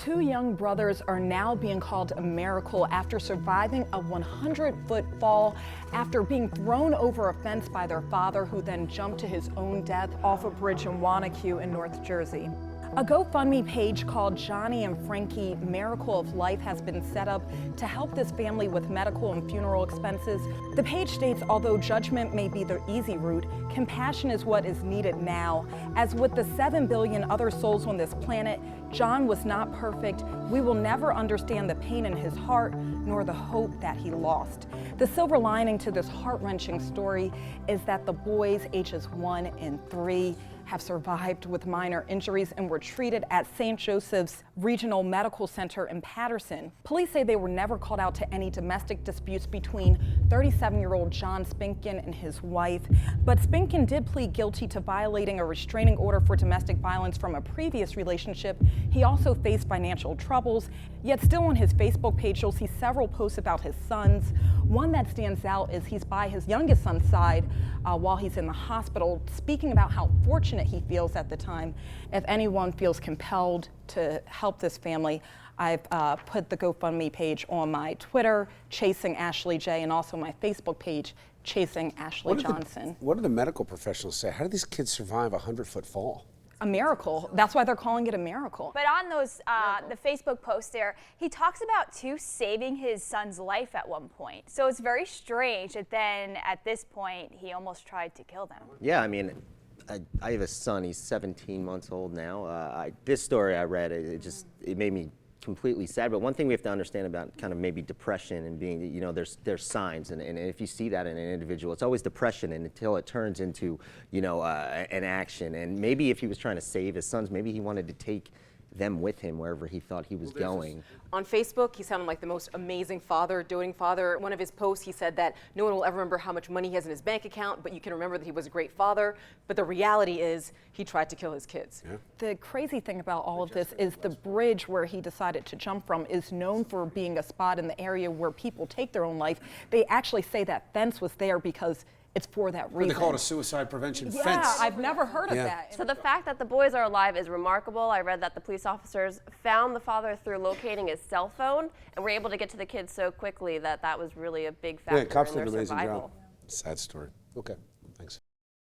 Two young brothers are now being called a miracle after surviving a 100-foot fall after being thrown over a fence by their father, who then jumped to his own death off a bridge in Wanaque in North Jersey. A GoFundMe page called Johnny and Frankie Miracle of Life has been set up to help this family with medical and funeral expenses. The page states, although judgment may be the easy route, compassion is what is needed now. As with the 7 billion other souls on this planet, John was not perfect. We will never understand the pain in his heart nor the hope that he lost. The silver lining to this heart-wrenching story is that the boys ages 1 and 3 have survived with minor injuries and were treated at St. Joseph's Regional Medical Center in Patterson. Police say they were never called out to any domestic disputes between 37-year-old John Spincken and his wife, but Spincken did plead guilty to violating a restraining order for domestic violence from a previous relationship. He also faced financial troubles, yet still on his Facebook page you'll see several posts about his sons. One that stands out is he's by his youngest son's side while he's in the hospital, speaking about how fortunate he feels at the time. If anyone feels compelled to help this family, I've put the GoFundMe page on my Twitter, Chasing Ashley J, and also my Facebook page, Chasing Ashley Johnson. What do the medical professionals say? How do these kids survive a 100-foot fall? A miracle. That's why they're calling it a miracle. But on those, the Facebook post there, he talks about too saving his son's life at one point. So it's very strange that then at this point he almost tried to kill them. Yeah, I mean, I have a son. He's 17 months old now. This story I read, it made me completely sad. But one thing we have to understand about kind of maybe depression and being, you know, there's signs, and if you see that in an individual, it's always depression, and until it turns into, you know, an action. And maybe if he was trying to save his sons, maybe he wanted to take them with him wherever he thought he was going. On Facebook, he sounded like the most amazing father, doting father. One of his posts, he said that no one will ever remember how much money he has in his bank account, but you can remember that he was a great father. But the reality is he tried to kill his kids. Yeah. The crazy thing about all of this is the bridge where he decided to jump from is known for being a spot in the area where people take their own life. They actually say that fence was there because it's for that reason. They call it a suicide prevention fence. Yeah, I've never heard of that. So the fact that the boys are alive is remarkable. I read that the police officers found the father through locating his cell phone and were able to get to the kids so quickly that that was really a big factor Yeah, cops in their did an amazing survival. job. Sad story. Okay.